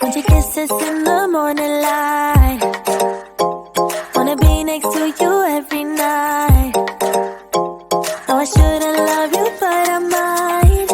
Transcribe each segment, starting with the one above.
Want your kisses in the morning light. Wanna be next to you every night. No, I shouldn't love you, but I might.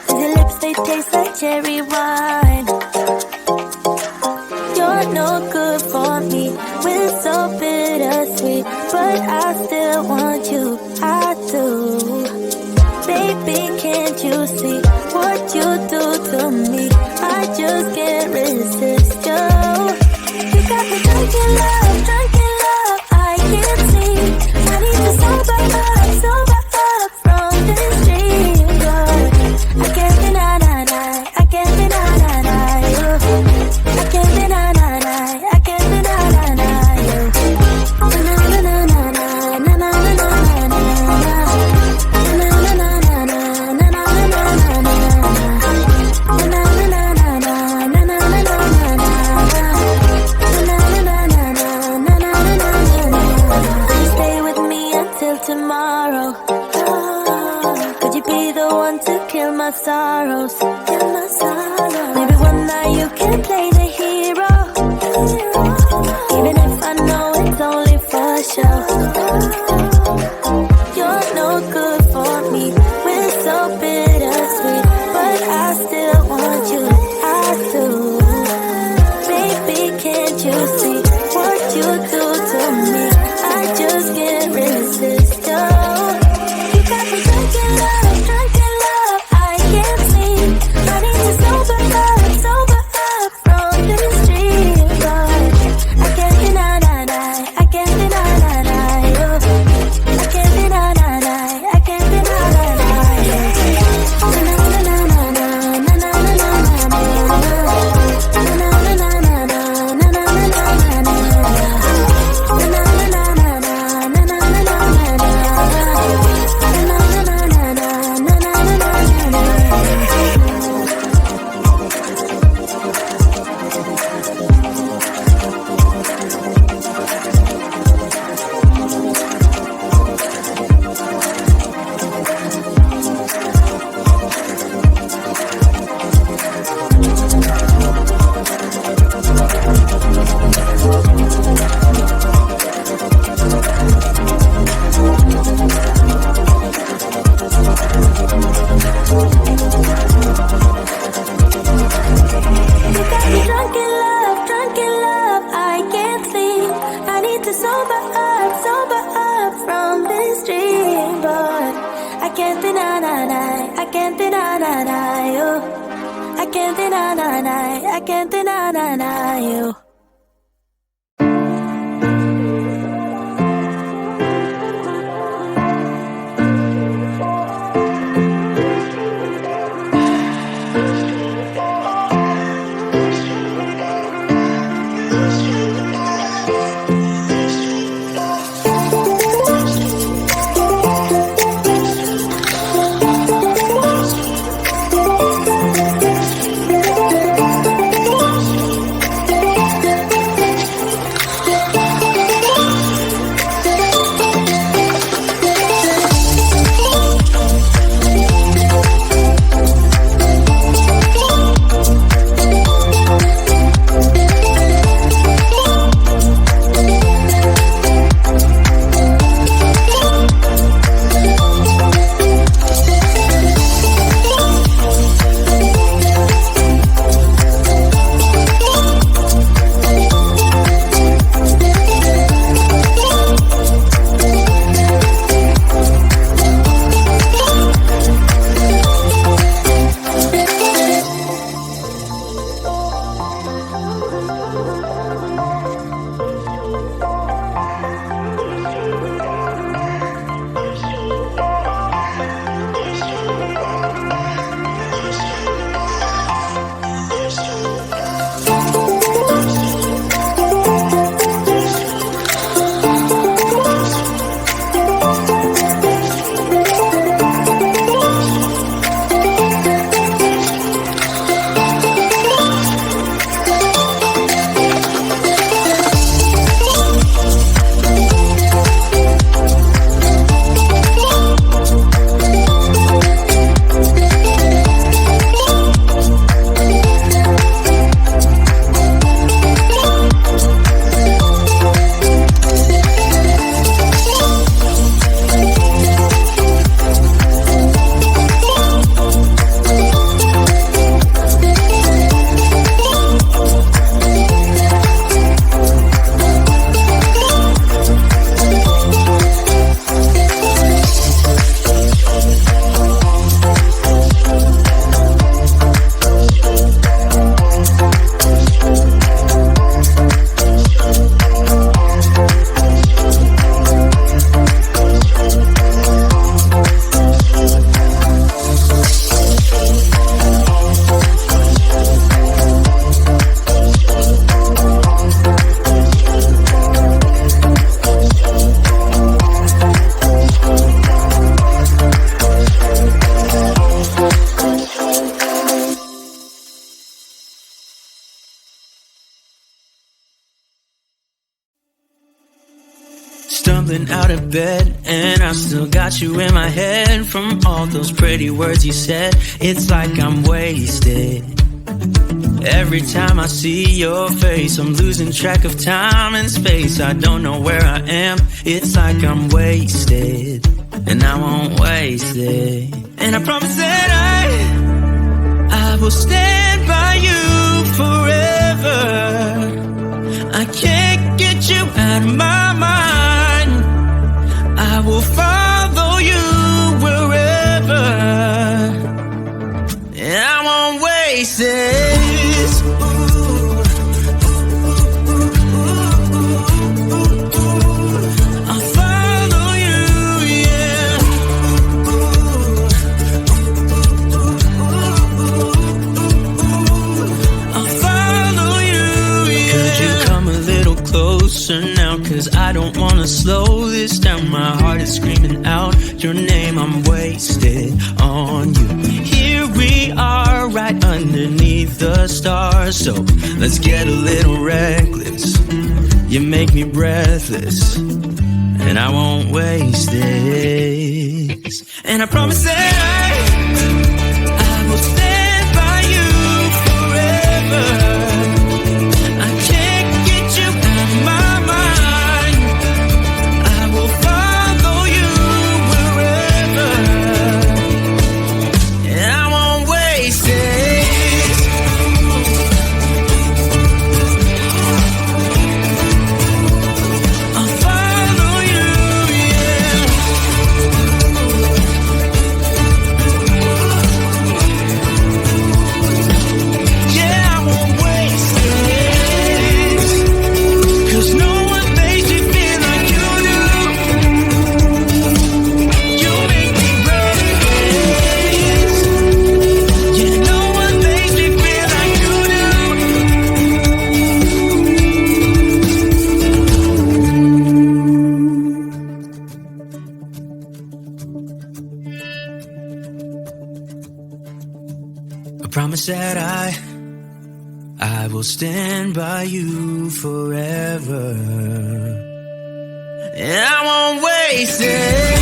'Cause your lips, they taste like cherry wine. You're no good for me. We're so bittersweet, but I still want you. I do. Baby, can't you see what you do to me? I just can't resist you. You got me drunk in love, I can't see. I need to sober up from this dream, but I can't deny, I can't deny you. I can't deny, I can't deny you. Na na na na na na na na na na. Tomorrow, could you be the one to kill my sorrows? Maybe one night you can play the hero, even if I know it's only for show. You're no good for me, we're so bittersweet, but I still want you, I do. Baby, can't you see what you do to me? I just can't resist. You got me drunk in love, I can't sleep. I need to sober up from this dream, but I can't deny, I can't deny you. I can't deny, I can't deny you. Na na na na na na na na na na. Na na na na na na na na na na. I can't deny you. stumbling out of bed, and I still got you in my head from all those pretty words you said. It's like I'm wasted. Every time I see your face, I'm losing track of time and space. I don't know where I am. It's like I'm wasted, and I won't waste it. And I promise that I will stand by you forever. I can't get you out of my mind. I will follow you wherever, and I won't waste it. Now, cause I don't wanna slow this down. My heart is screaming out your name. I'm wasted on you. Here we are, right underneath the stars. So let's get a little reckless. You make me breathless, and I won't waste this. And I promise that I will stand by you forever. Promise that I will stand by you forever, and I won't waste it.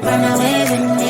Run away with me.